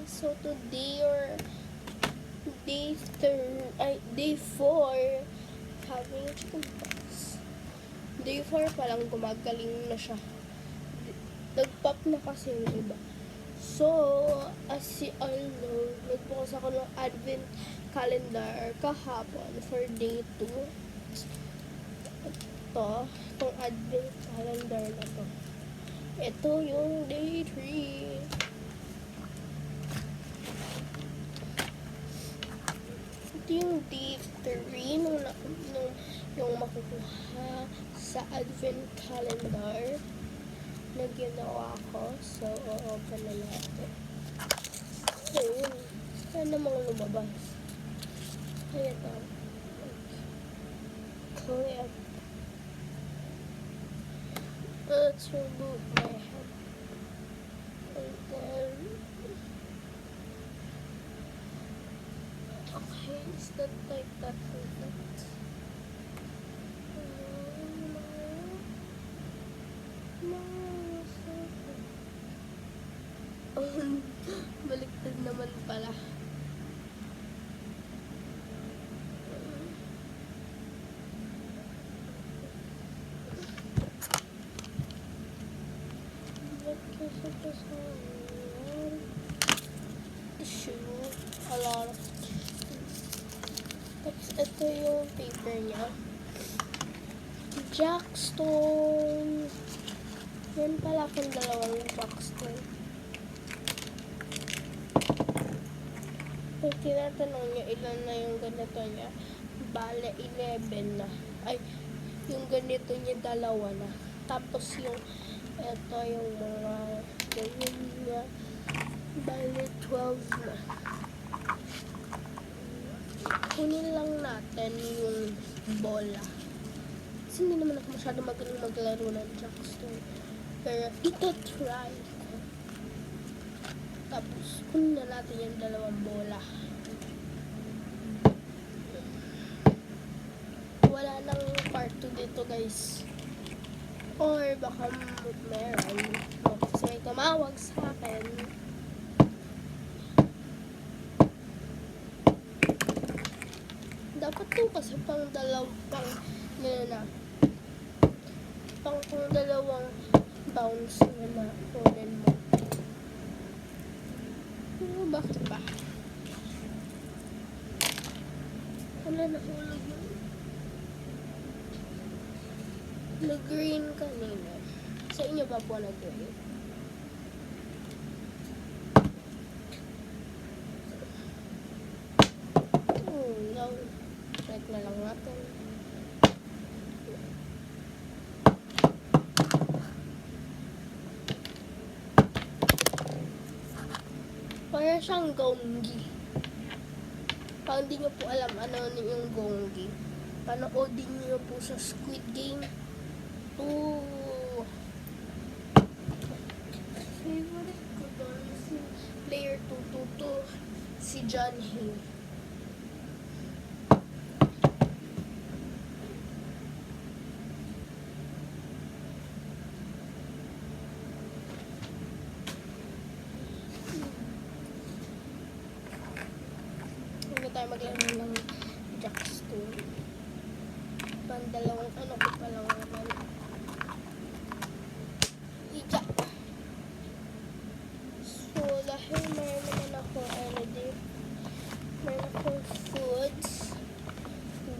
So today or day 4 having chicken pox. Day 4 pa lang gumagaling na siya. Nag-pop na kasi yung iba. So, as you all know, nagbukas ako ng advent calendar kahapon for day 2. Itong advent calendar na to. Ito yung day 3. Ito yung day 3 yung makukuha sa advent calendar na ginawa ko. So, open na natin. So, yun. Saan namang lumabas? Ayan o. Correct. Let's remove my head. And then, okay, is that like that perfect? Baliktad naman pala. Issue a lot of. Tapos ito yung paper niya. Jackstone. Yan pala akong dalawang Jackstone. Pag tinatanong niyo ilan na yung ganito niya, bale 11 na. Ay, yung ganito niya dalawa na. Tapos yung ito yung mga ganyan niya, bale 12 na. Kunin lang natin yung bola. Kasi hindi naman ako masyado magaling maglaro ng Jackstone. Pero ito try ko. Tapos kunin na natin yung dalawang bola. Wala nang part 2 dito guys. Or baka meron. Kasi may tumawag sa akin. Dapat to kasi pang dalawang bounce na kunin mo. Pero bakit ba? Wala nahulog yun. Nag-green kanina. Sa inyo ba po nag-green? No. Check na lang natin. Para siyang gonggi. Pag hindi nyo po alam ano yung gonggi, panoodin nyo po sa Squid Game. Favorite ko doon si player 222, si John Hay. Hindi tayo maglaro ng Jackstone. Dalawang ano ko pa lang naman. Ija. So, dahil mayroon naman ako already, mayroon akong foods,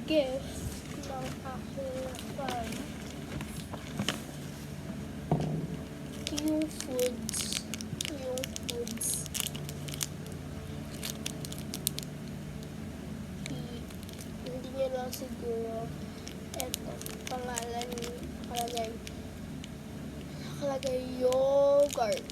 gift ng aking fan. Yung foods, hindi nyo lang siguro eto, pangalan nakalagay yogurt.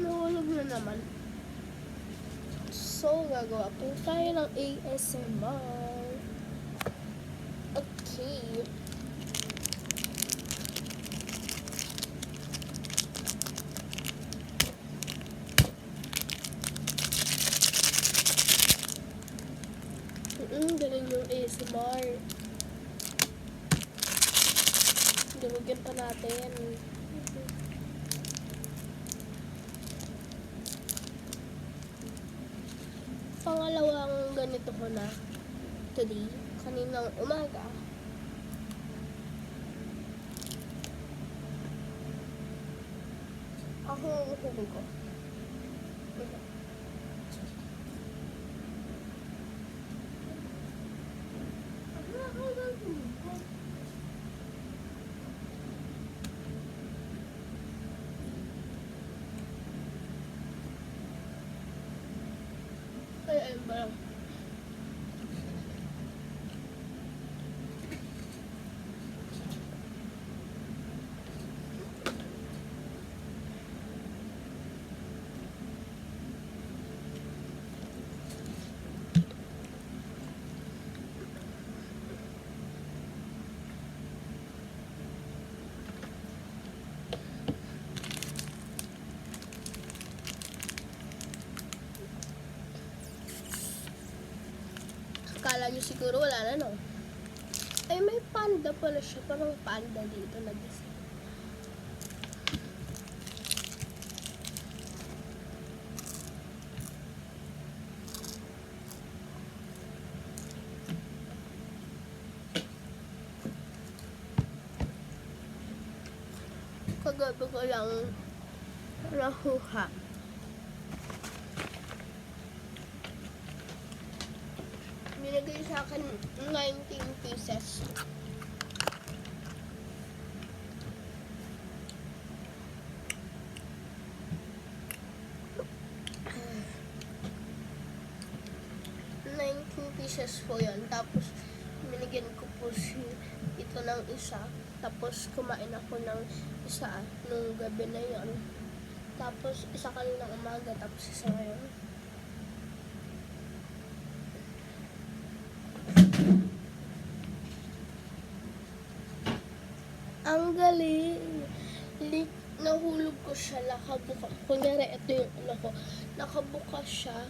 Nahulog na naman. So, gagawa po tayo ng ASMR. Okay. Galing yung ASMR. Durugin pa natin. Pangalawang ganito ko na today, kaninang umaga. Ako ang uhubog ko. Ay, ba? Akala nyo siguro wala na, no? Ay, may panda pala siya. Parang panda dito na design. Kagabi ko lang nakuha. Binigay sa akin 19 pieces. $19 po yun. Tapos, binigyan ko po ito ng isa. Tapos, kumain ako ng isa nung gabi na yun. Tapos, isa kaninang umaga. Tapos, isa ngayon. Ang galing. Nahulog ko siya, nakabuka. Kunyari, ito yung ano ko. Nakabuka siya.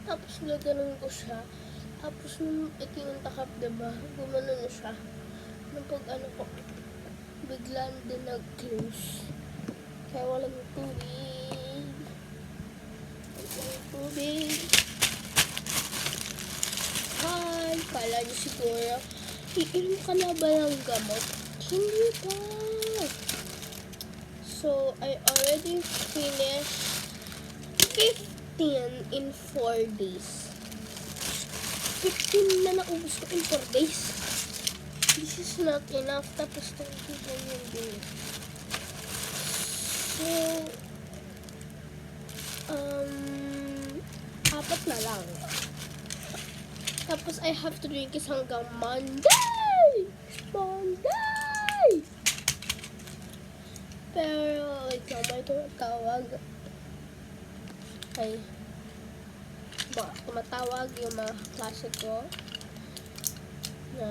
Tapos, gaganon ko siya. Tapos, ito yung takap, diba? Gumano na siya. Nung pag ano ko, biglang din nag-close. Kaya walang tubig. Walang tubig. Hi! Kala niyo siguro, iinom ka na ba ng gamot? Hindi pa. So, I already finished 15 in 4 days. 15 na naubos ko in 4 days. This is not enough. Tapos, 21 yung day. So, 4 na lang. Tapos, I have to drink this hanggang Monday! Monday! Pero, wait lang, may tumatawag. Ay, baka tumatawag yung mga klase ko na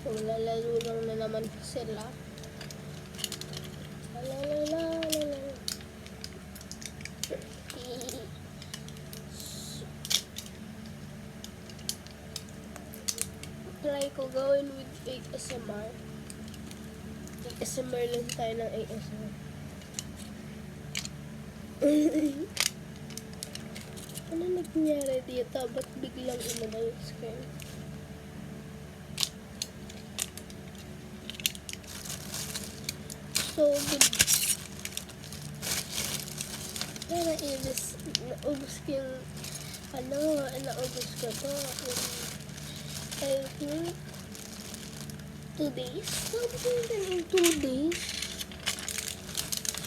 lalaro lang na naman sila. Try ko gawin with ASMR. ASMR lang tayo ng ASMR. Ano nangyari dito? Ba't biglang umano yung screen? So good. Naubos ko yung naubos ko to. I think 2 days. Something in 2 days.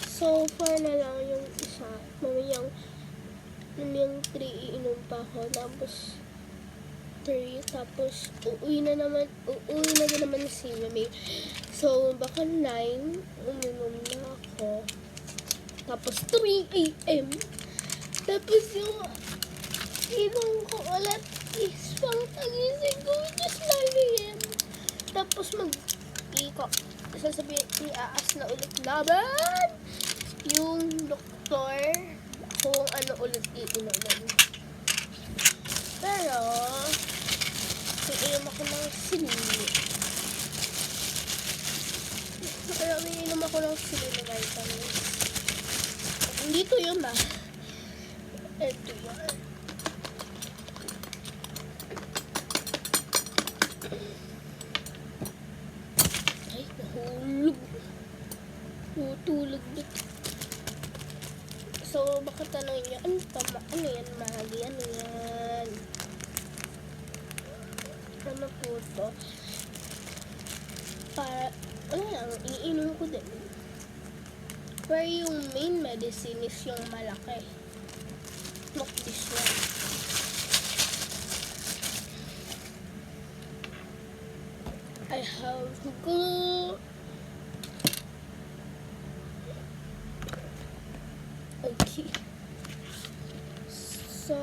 So far na lang yung isa. Mamayang 3 iinom pa ako. Tapos 3. Tapos uuwi na naman si Mami. So baka 9 uminom na ako. Tapos 3 a.m. Tapos yung inom ko ulit is pang tagising ko just 9 a.m. Tapos sasabihin, iaas na ulit laban yung doktor kung ano ulit iinom. sila ng vitamins. Dito yun ah. Ito yun. Ay, nahulog. Tutulog dito. So, baka tanongin niyo, ano yan, Mali? Ano yan? Ano po to? Para, ano lang, iinom ko din. Pero yung main medicine is yung malaki. Not this one. I have to go. Okay. So,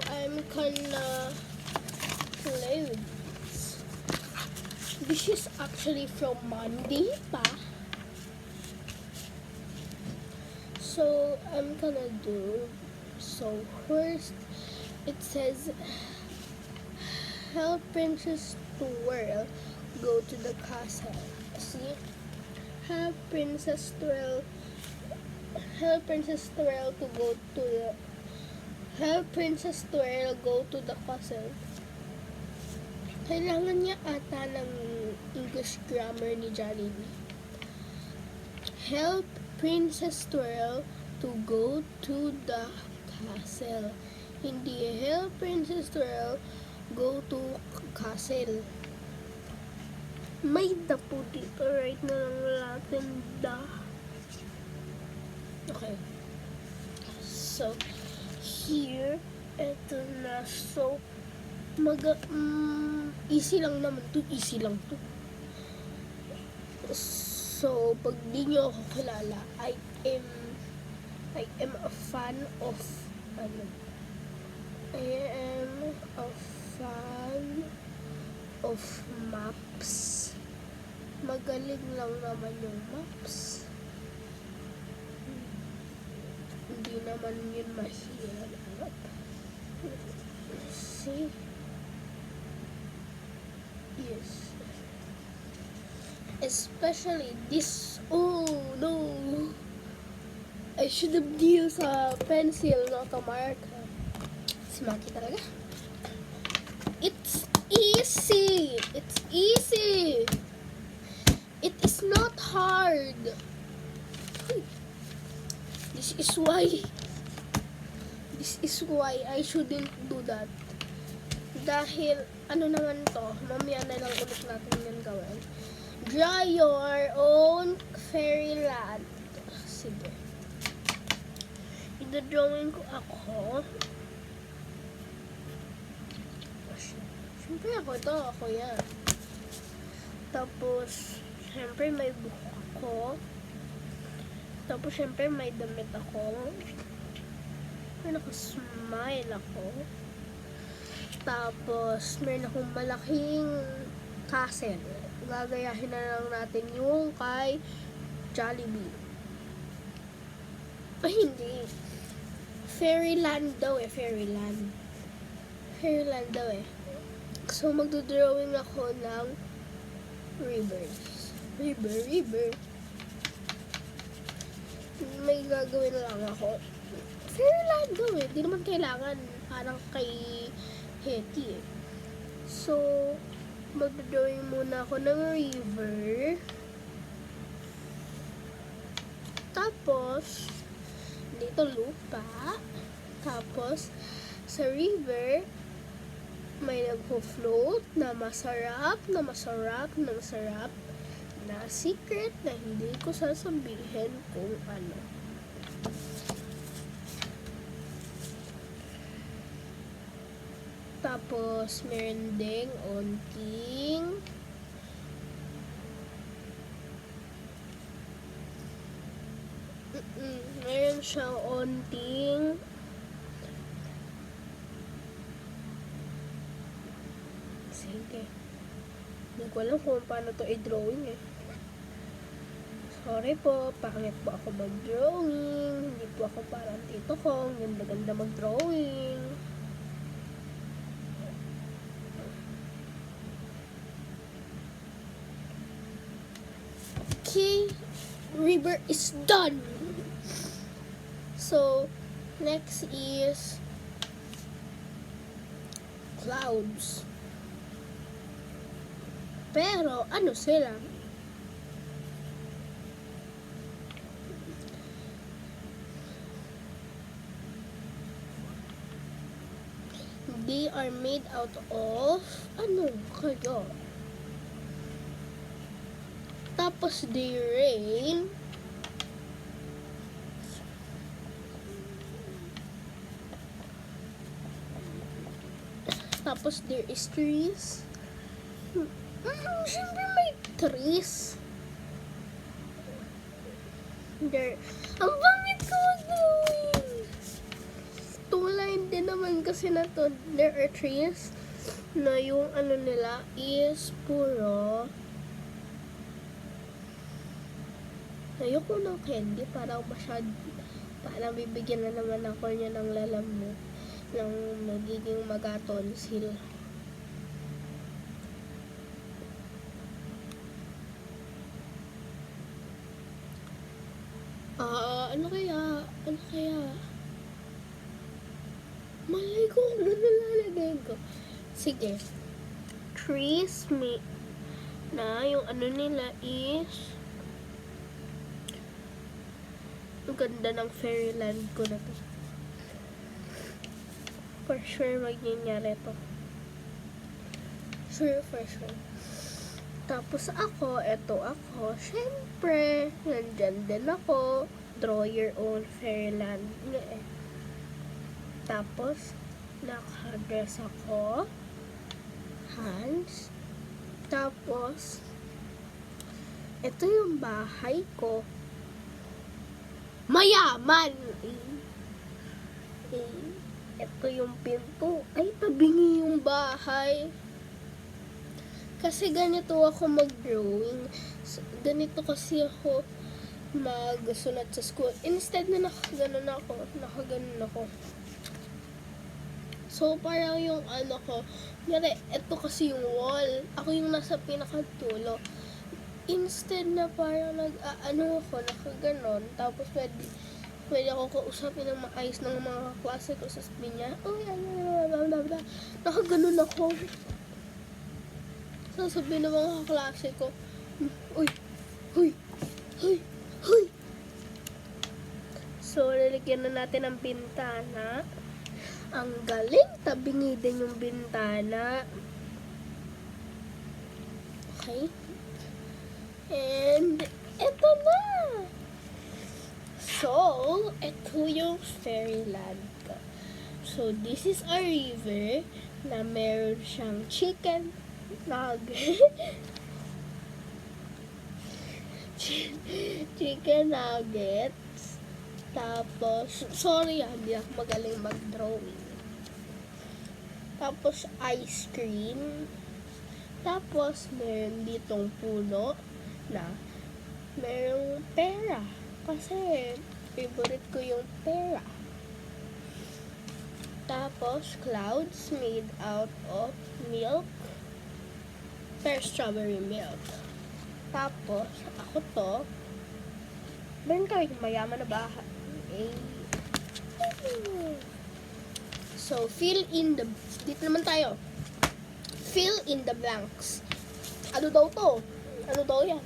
I'm kinda play with this. This is actually from Monday pa. So, I'm gonna do. So, first, it says, help Princess Twirl go to the castle. See? Help Princess Twirl to go to the castle. Kailangan niya ata ng English grammar ni Jollibee. Help Princess Twirl to go to the castle. Hindi help Princess Twirl go to castle. May da po dito. Right na lang natin da. Okay. So, here, eto na. So, easy lang naman to. Easy lang to. So, pag di nyo ako kilala, I am a fan of, maps. Magaling lang naman yung maps. Hindi naman yun mahirap. See? Yes. Especially this. Oh no! I should have used a pencil, not a marker. Si Maki talaga. It's easy! It's easy! It is not hard. This is why I shouldn't do that. Dahil, ano naman to, mamaya na lang ulit natin yung gawin. Draw your own fairyland. Sige. Ida-drawing ko ako. Siyempre ako yan. Tapos, siyempre may buhok ako. Tapos, siyempre may damit ako. May naka-smile ako. Tapos, meron akong malaking castle. Gagayahin na lang natin yung kay Jollibee. Ay, hindi. Fairyland daw eh, Fairyland. Fairyland daw eh. So, magdodrawing ako ng rivers. River. May gagawin lang ako. Fairyland daw eh. Di naman kailangan parang kay Hetty eh. So, magdodrawing muna ako ng river. Tapos, dito lupa. Tapos, sa river, may nagpo-float na masarap na secret na hindi ko sasabihin kung ano. Tapos, meron ding onting meron siyang onting sige. Hindi ko alam kung paano to i-drawing eh. Sorry po, pangit po ako mag-drawing. Hindi po ako parang tito ko. Ganda-ganda mag-drawing. Okay. river is done. So, next is clouds. Pero, ano sila? They are made out of, ano kaya? Tapos they rain. Tapos there is trees. Siyempre may trees. There. Ang pangit ko mag-drawing. Line din naman kasi na to. There are trees na yung ano nila is puro. Ayoko ng candy. Parang bibigyan na naman ako niya ng lalamog. Ng magiging magatonsil. Ano kaya? Malay ko ano nalalagay ko. Sige. Trees na yung ano nila is ang ganda ng fairyland ko na to. For sure magyayari to. For sure. Tapos ako, syempre, nandyan din ako. Draw your own fairyland. Tapos, naka-dress ako. Hands. Tapos, ito yung bahay ko. Mayaman! Ito yung pinto. Ay, tabingi yung bahay. Kasi ganito ako mag-drawing. Ganito kasi ako magsulat sa school. Instead na nakaganon ako. So, parang yung ano ko, ito kasi yung wall. Ako yung nasa pinakadulo. Instead na parang nakaganon. Tapos pwede ako kausapin ng maayos ng mga klase ko. Sasabihin niya, blah. Nakaganon ako. Sasabihin ng mga klase ko, Huy. So, lalagyan na natin ang bintana. Ang galing, tabingi din yung bintana. Okay. And, eto na! So, eto yung fairyland ko. So, this is a river na meron siyang chicken nugget. Chicken nuggets. Tapos, sorry hindi ako magaling mag-drawing. Tapos, ice cream. Tapos, meron ditong puno na merong pera. Kasi, favorite ko yung pera. Tapos, clouds made out of milk. Pero strawberry milk. Tapos, ako to, meron kami mayaman na bahay. So, dito naman tayo. Fill in the blanks. Ano daw to? Ano daw yan?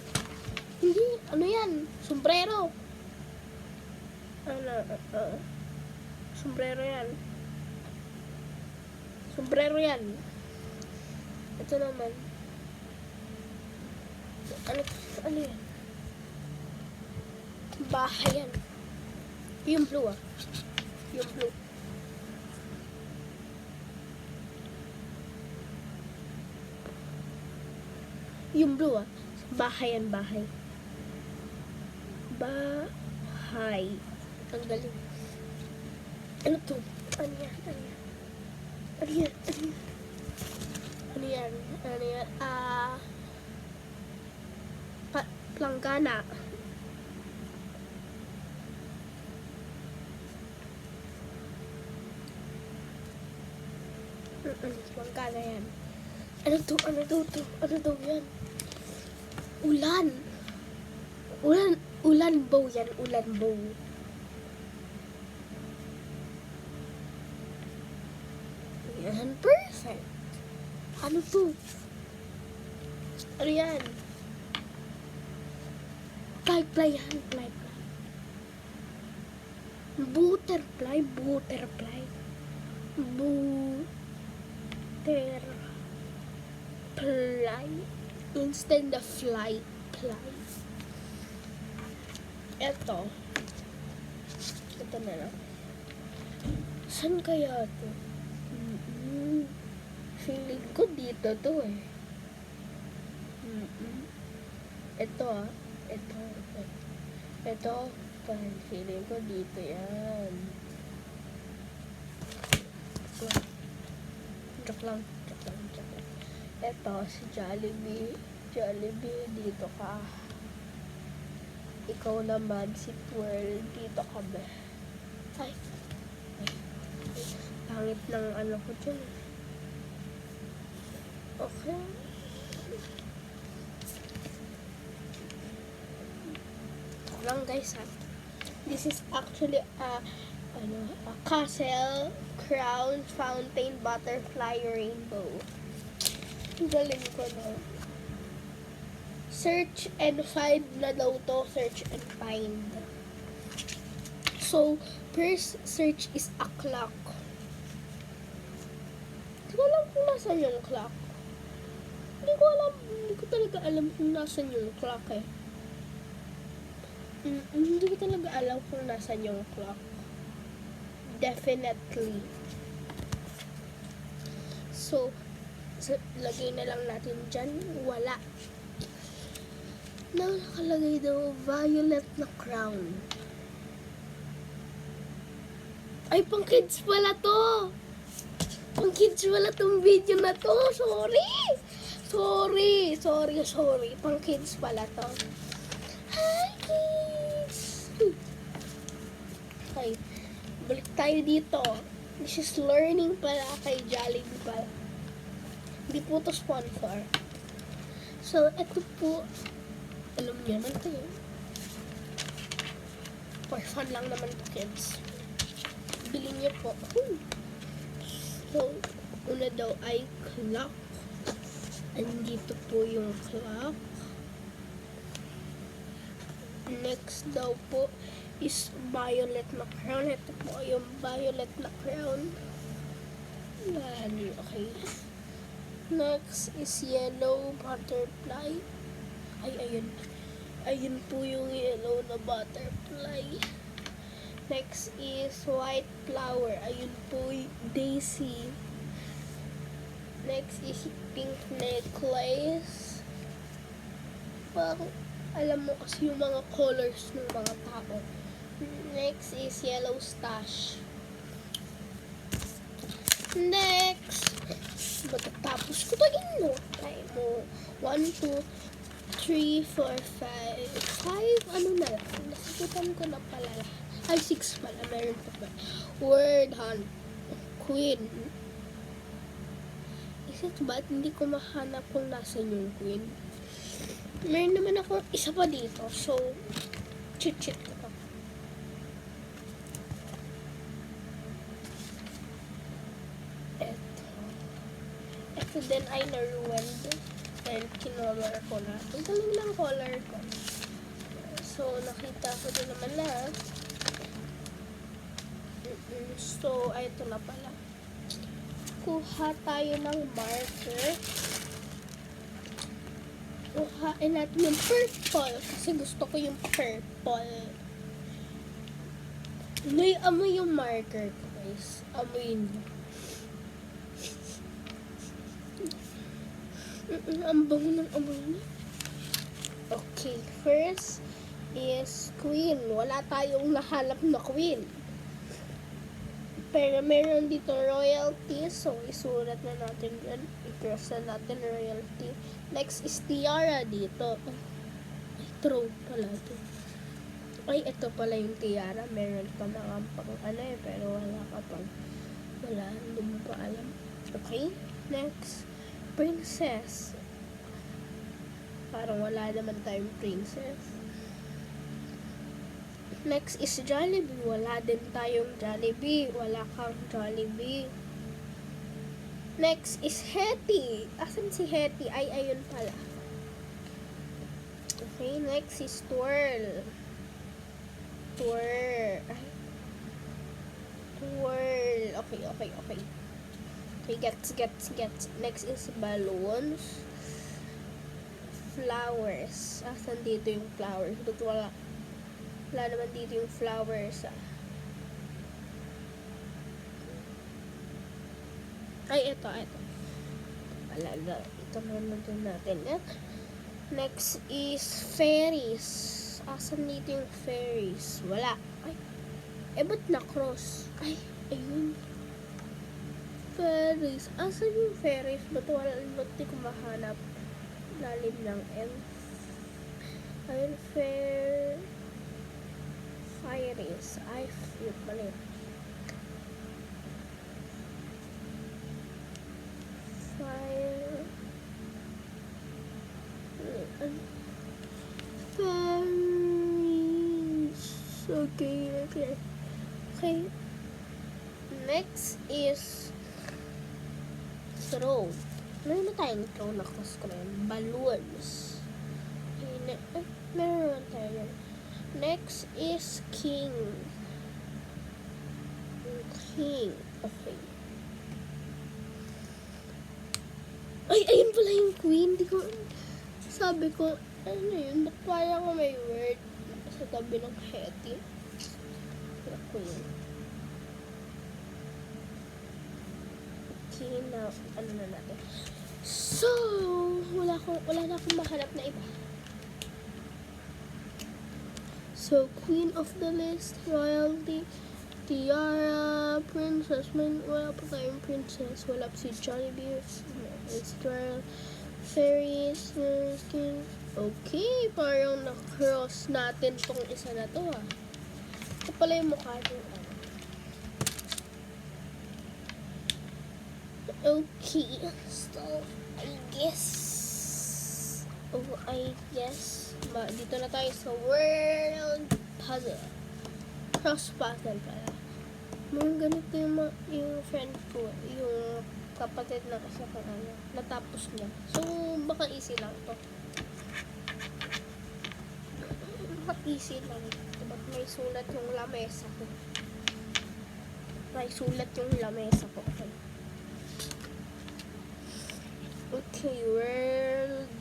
Hindi, ano yan? Sombrero. Sombrero yan. Ito naman. Ano yan? Bahay yan. Yung blue Yung blue. Yung blue Bahay yan, bahay. Bahay. Ang galing. Ano to? Ano yan? Planggana. Planggana yan. Ano to yan? Ulan. Ulan bow yan, ulan bow. Yan, perfect. Ano to? Ano yan? Fly yan, fly. Butterfly. Butterfly instead of fly. Ito na lang. Saan kaya to? Feeling ko dito to eh. Ito. Parang feeling ko dito yan. Joke lang. Ito, si Jollibee. Jollibee, dito ka. Ikaw naman, si Twirl, dito ka ba? Ay. Pangit ng ano ko dyan. Okay. Lang guys ha. This is actually a castle, crown, fountain, butterfly, rainbow. Galing ko na. Search and find na daw to. Search and find. So, first search is a clock. Hindi ko alam kung nasan yung clock. Hindi ko talaga alam kung nasan yung clock eh. Hindi ko talaga alam kung nasan yung clock. Definitely. So, lagay na lang natin dyan. Wala. Nakalagay daw, violet na crown. Ay, pang kids pala to. Pang kids pala tong video na to. Sorry. Pang kids pala to. Hi, kids. Okay. Balik tayo dito. This is learning pala kay Jollibee pala. Hindi po to sponsor. So, ito po. Alam niyo naman ito yun. For fun lang naman to, kids. Bilhin niyo po. So, una daw ay clock. Andito po yung clock. Next daw po is violet na crown. Ito po yung violet na crown. Yan, okay. Next is yellow butterfly. Ay, ayun. Ayun po yung yellow na butterfly. Next is white flower. Ayun po yung daisy. Next is pink necklace. Parang alam mo kasi yung mga colors ng mga tao. Next is yellow stash. Next, matatapos ko to in no time mo. 1, 2, 3, 4, 5. Ano na lang? Nasagutan ko na pala. Ay, 6 pala. Meron pa ba? Word hunt. Queen. Is it bad? Hindi ko mahanap kung nasan yung queen. Meron naman ako isa pa dito. So, cheat ko pa. Ito din ay na-ruined. And kinolor ko na. Ang galing lang color ko. So, nakita ko din naman na. So, ay ito na pala. Kuha tayo ng marker. Kuhain natin yung purple. Kasi gusto ko yung purple. Amoy yung marker ko, guys. Amoyin mo. Ang bango ng amoy niya. Okay, first is queen. Wala tayong nahanap na queen. Pero meron dito royalty. So, isulat na natin yan. I-cross na natin royalty. Next is tiara dito. Ay, throw pala ito. Ay, ito pala yung tiara. Meron pa na pang pero wala ka pang. Wala, hindi mo pa alam. Okay, next. Princess. Parang wala naman tayong princess. Next is Jollibee. Wala din tayong Jollibee. Wala kang Jollibee. Next is Hetty. Asan si Hetty? Ay, ayun pala. Okay, next is Twirl. Twirl. Okay. Okay, gets. Next is balloons. Flowers. Asan dito yung flowers? Ba't wala? Wala naman dito yung flowers, ah. Ay, ito. Alaga. Ito muna din natin. Next is fairies. Asan dito yung fairies? Wala. Ay. Ba't na-cross? Ay, ayun. Fairies. Asan yung fairies? Ba't di ko mahanap? Lalim ng M. Ayun, fairies. Ay, yun pala yun. Fairies. Okay. Next is throw. Meron na tayong throw na cross ko na yun. Balloons. Okay, meron na tayo. Next is king. Okay. Ay, ayun pala yung queen. Sabi ko, ano yun? Ba't parang may word sa tabi ng Hetty? The queen. Okay, now, ano na natin? So, wala na akong mahanap na iba. So, queen of the list, royalty, tiara, princess. Wala pa tayong princess. Wala pa si Jollibee. It's royal. Fairies, skin. Okay, parang na-cross natin tong isa na to, ah. Ito pala yung mukha ng ano. Okay, so, I guess, dito na tayo sa world puzzle. Cross puzzle pala. Mga ganito yung friend ko, yung kapatid na kasi kung ano, natapos niya. So, baka easy lang to. Baka easy lang. Diba, may sulat yung lamesa ko. Okay, world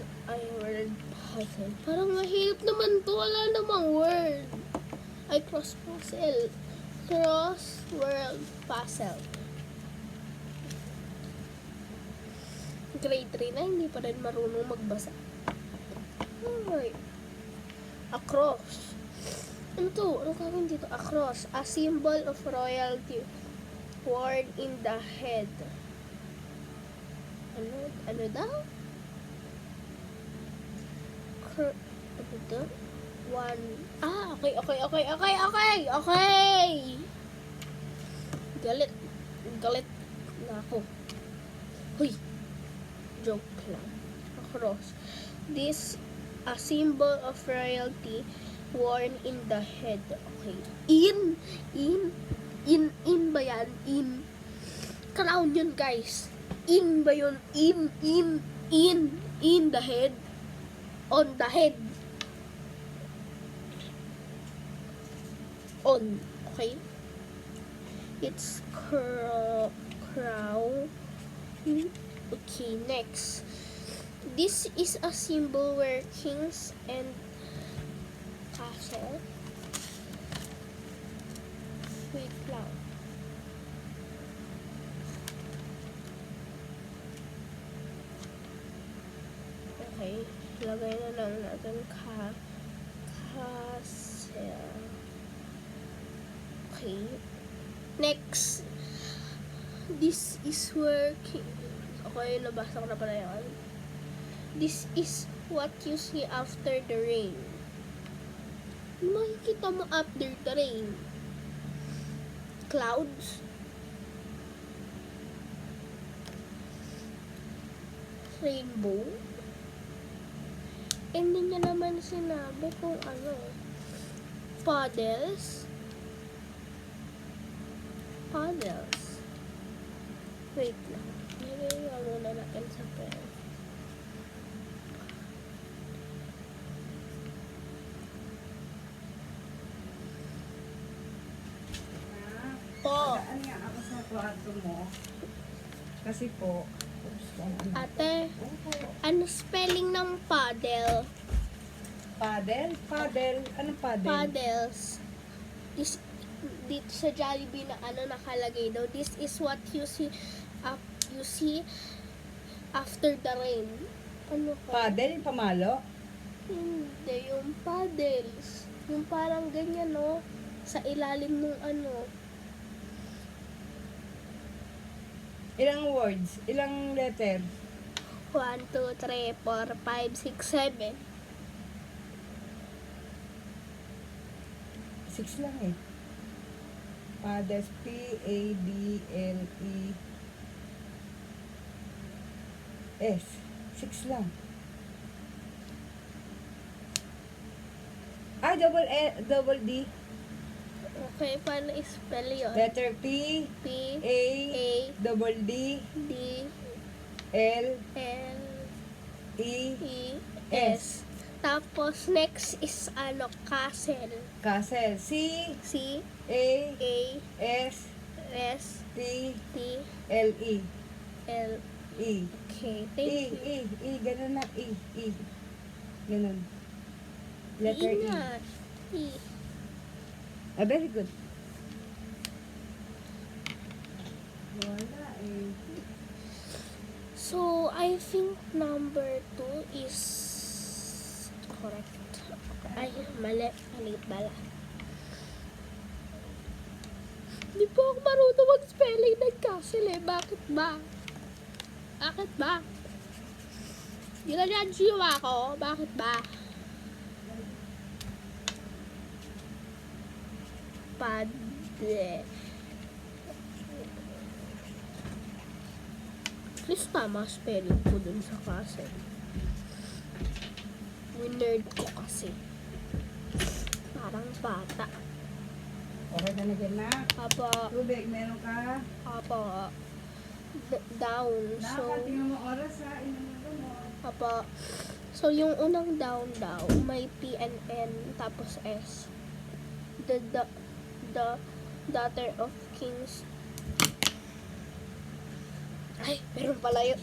puzzle. Parang mahirap naman to. Wala namang word. Ay, cross puzzle. Cross world puzzle. Grade 3 na, hindi pa rin marunong magbasa. Okay. Across. Ano to? Ano kawin dito? Across. A symbol of royalty worn in the head. Ano daw? Ano to? One. Okay. Galit na ako. Huy. Joke lang. Across. This a symbol of royalty worn in the head. Okay. In ba yan? Crown yun, guys. In ba yun? In the head. On the head. On. Okay. It's crown. Okay, next. This is a symbol where kings and castle. Wait lang. Okay, lagay na lang natin castle. Okay. Next. This is where okay, nabasa ko na pala yan. This is what you see after the rain. Makikita mo after the rain. Clouds. Rainbow. Hindi niya naman sinabi kung ano. Puddles. Puddles. Wait lang. Nilagay muna natin sa pen. Po. Saan nga ako sa kwarto mo? Kasi po, Ate, ano spelling ng puddle? paddle? Paddle? Anong paddle? Puddles. This, dito sa Jollibee na ano nakalagay daw. This is what you see after the rain. Ano ka? Paddle? Yung pamalo? Hindi, yung paddles. Yung parang ganyan, no? Sa ilalim ng ano. Ilang words? Ilang letter? 1, 2, 3, 4, 5, 6, 7. 6 lang eh. Paddles. P-A-D-L-E S. 6 lang. Ah, double D. Okay, paano i-spell yun? Letter P, P, A, A, double D, D, L, L, E, E, S. S. Tapos, next is ano, castle. Castle. C, C, A, A, S, S, T, T, L, E. L. E. Okay, E, thank you. E, ganun na. E, E. Ganun. Letter E. nga. E. Ah, very good. Wala eh. So, I think number 2 is correct. Ay, mali. Mali pala. Hindi po ako marunong mag-spelling ng castle eh. Bakit ba? Bakit ba? Hindi ka dyan siwa ko. Bakit ba? Padre. At least tama spelling ko dun sa castle. Nerd ko kasi. Parang bata. Okay ka na dyan na. Apo. Tubig, meron ka. Apo. Down. So, Tingnan mo oras ha. Inom mo mo. apo. So, yung unang down daw, may P and N, tapos S. The daughter of kings. Ay, meron pala yun.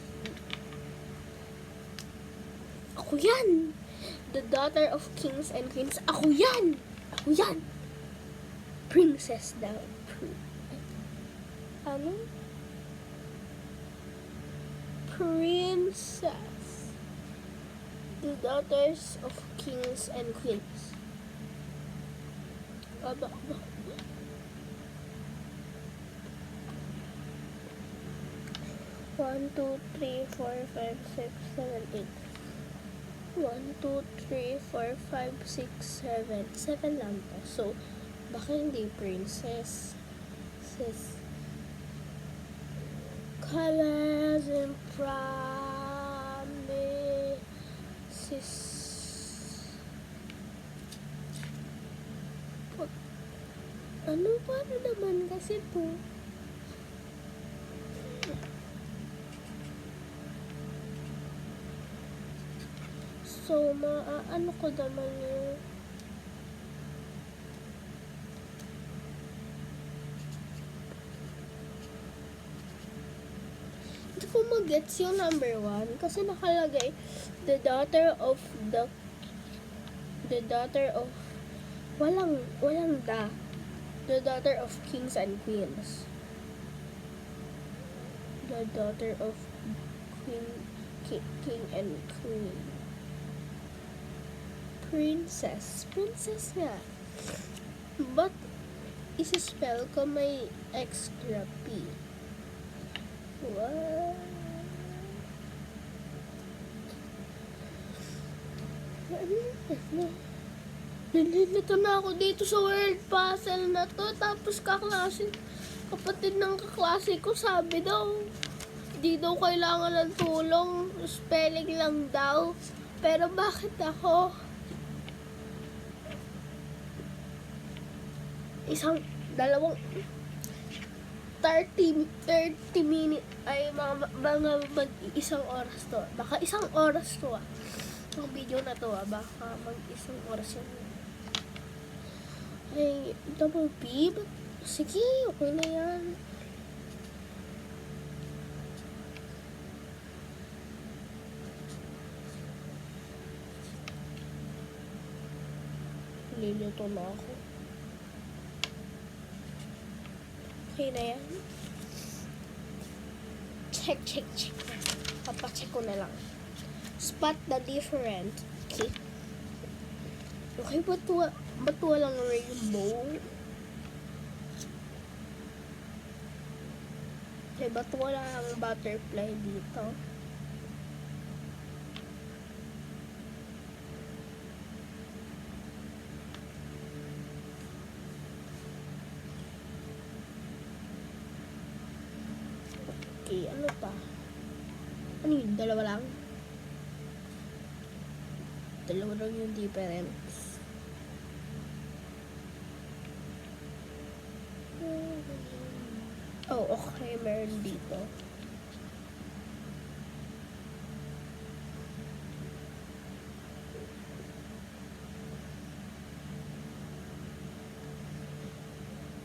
Ako yan! The daughter of kings and queens. Ako yan! Ako yan! Princess daw. Ano? Princess. The daughters of kings and queens. Aba. 1, 2, 3, 4, 5, 6, 7, 8. 1, 2, 3, 4, 5, 6, 7. 7 lang to. So, baka hindi princess. Sis. Colors and promises. Ano pa naman kasi po? So, ano ko naman yung hindi ko mag-gets yung number 1 kasi nakalagay the daughter of walang the daughter of kings and queens, the daughter of king and queen. Princess nga. But, isi-spell ko may extra P. What? Nalilito na ako dito sa word puzzle na to. Tapos kapatid ng kaklase ko sabi daw, di daw kailangan ng tulong. Spelling lang daw. Pero bakit ako? dalawang 30 minute ay mga mag-isang oras to. Baka isang oras to ang video na to baka mag-isang oras yun. Ay, double B? Sige, okay na yan. Lilito na ako. Okay na yan. Check. Papacheck ko na lang. Spot the difference. Okay. Okay, ba't walang rainbow? Okay, ba't walang butterfly dito? Okay, ano pa? Ano yun? Dalawa lang? Dalawa lang yung difference. Oh, okay. Meron dito.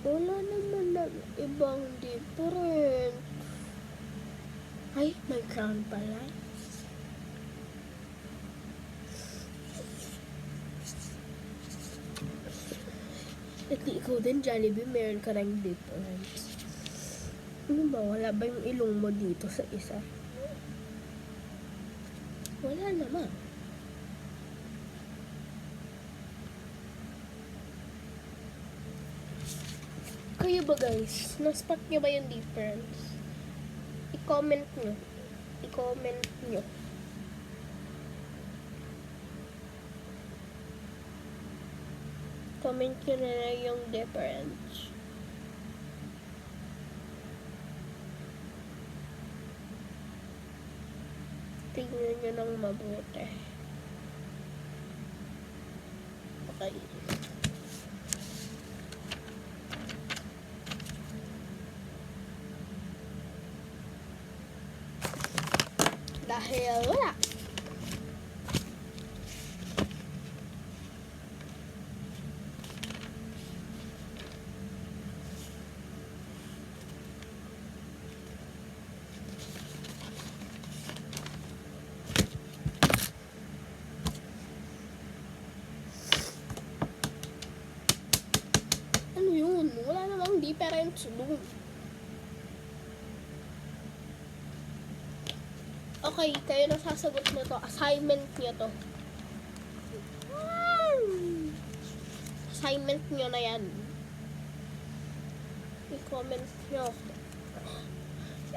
Wala naman na ibang different. Ay, may crown pala. At ikaw din, Jollibee, meron ka rin difference. Ano ba? Wala ba yung ilong mo dito sa isa? Wala naman. Kayo ba guys? Na-spot nyo ba yung difference? I-comment nyo. I-comment nyo. Comment nyo na lang yung difference. Tingnan nyo ng mabuti. Okay. Dahil wala. Ano yun? Wala namang difference doon. Okay, kayo na sasagot na to. Assignment nyo to. Assignment nyo na yan. I-comment nyo.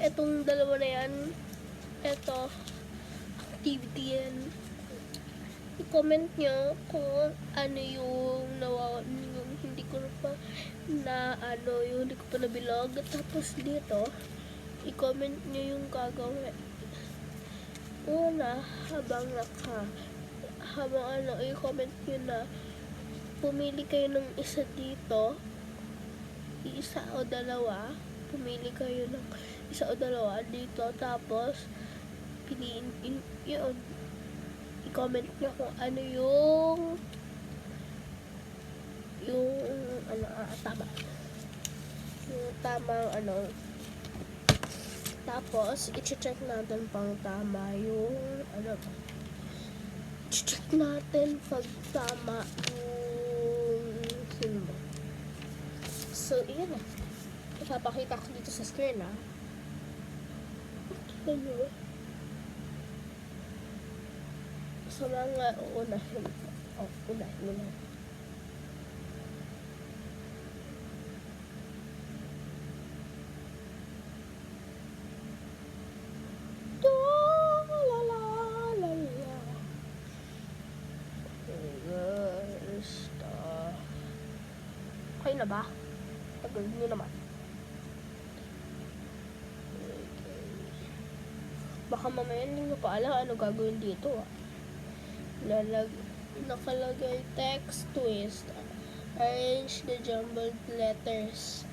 Etong dalawa na yan. Eto. Activity yan. I-comment nyo kung ano yung yung hindi ko pa yung hindi ko pa nabilog. Tapos dito, i-comment nyo yung gagawin. Una, habang i-comment nyo na pumili kayo ng isa dito, isa o dalawa, pumili kayo ng isa o dalawa dito, tapos piliin yun, i-comment nyo kung ano yung tama yung tamang tapos, i-check natin pang tama yung, i-check natin pag tama yung symbol. So, iyan na. Ipapakita ko dito sa screen, Kita nyo. Sa mga uunahin. Unahin mo na. Okay na ba? Tagal nyo naman. Baka mamaya hindi nyo pa alam ano gagawin dito, Nakalagay text twist. Arrange the jumbled letters.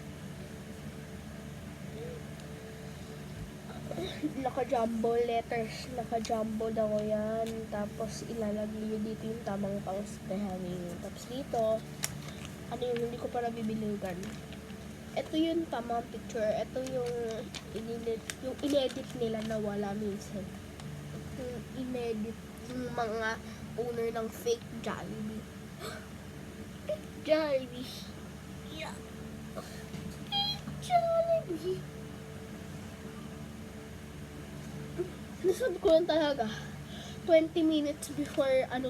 Naka-jumbo letters. Naka-jumbo daw yan. Tapos ilalagay nyo dito yung tamang pang-spelling. Tapos dito, ano yung hindi ko pa nabibiligan. Ito yung tamang picture. Ito yung inedit nila na wala minsan. Yung inedit yung mga owner ng fake Jollibee. Jollibee. Yeah. Jollibee. Nasabi ko lang talaga, 20 minutes before, 20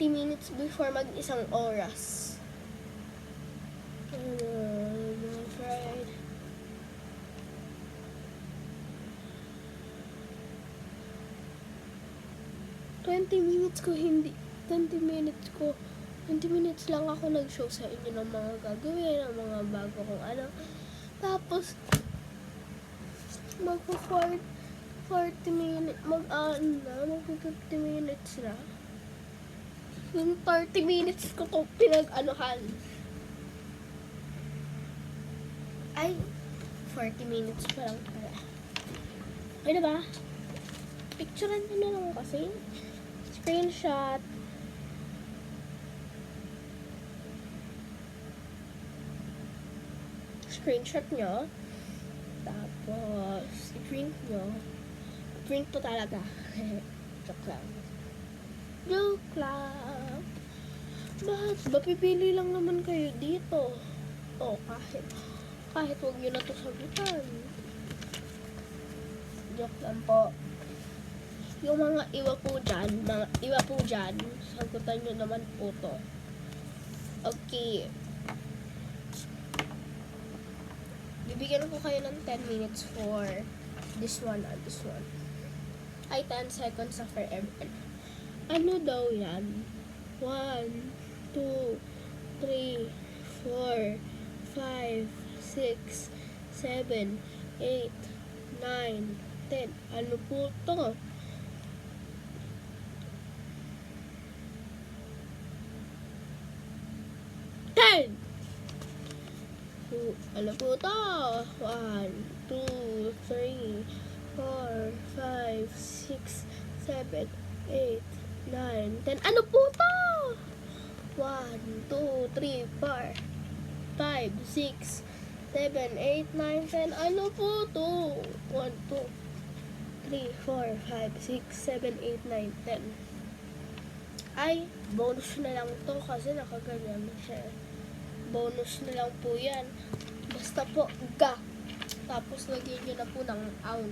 minutes before mag-isang oras. Fried. Twenty minutes lang ako nag-show sa inyo ng mga gagawin, ng mga bago kong ano. Tapos, magpo-40 minutes, magpo-50 minutes na. Yung 30 minutes ko to pinag-anuhan. Ay, 40 minutes pa lang pala. Okay na ba? Picturean nyo na lang kasi. Screenshot. Screenshot nyo. Tapos, i-print nyo. Print po talaga. Joke lang. Joke lang. Bakit ba? Pipili lang naman kayo dito. O, kahit huwag nyo na ito sagutan. Joke lang po. Yung mga iwa po dyan, sagutan nyo naman po to. Okay. Bibigyan ko kayo ng 10 minutes for this one and this one. Ay, 10 seconds for everyone. Ano daw yan? 1, 2, 3, 4, 5, 6, 7, 8, 9, 10. Ano po to? Ano po to? 1, 2, 3, 4, 5, 6, 7, 8, 9, 10. Ano po to? 1, 2, 3, 4, 5, 6, 7, 8, 9, 10. Ano po to? 1, 2, 3, 4, 5, 6, 7, 8, 9, 10. Ay, bonus na lang to kasi nakaganyan na siya. Bonus na lang po yan. Basta po, ga. Tapos lagyan nyo na po ng awn.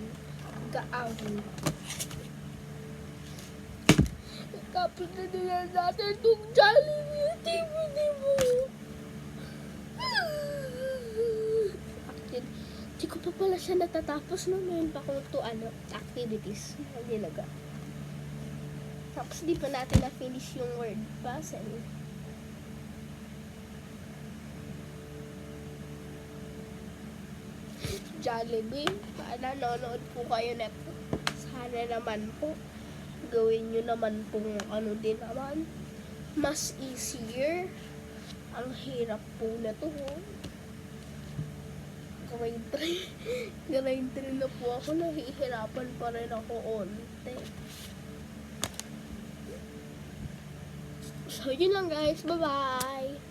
Ga-awn. Tapos na nila natin itong Jollibee. Hindi mo. Di ko pa pala siya natatapos no. Mayroon pa kung activities. Hindi naga. Tapos di pa natin na-finish yung word puzzle. Jollibee, nanonood po kayo neto. Sana naman po, gawin nyo naman pong din naman. Mas easier. Ang hirap po na to. Grade 3. Grade 3 na po ako. Nahihirapan pa rin ako onte. So, yun lang guys. Bye-bye!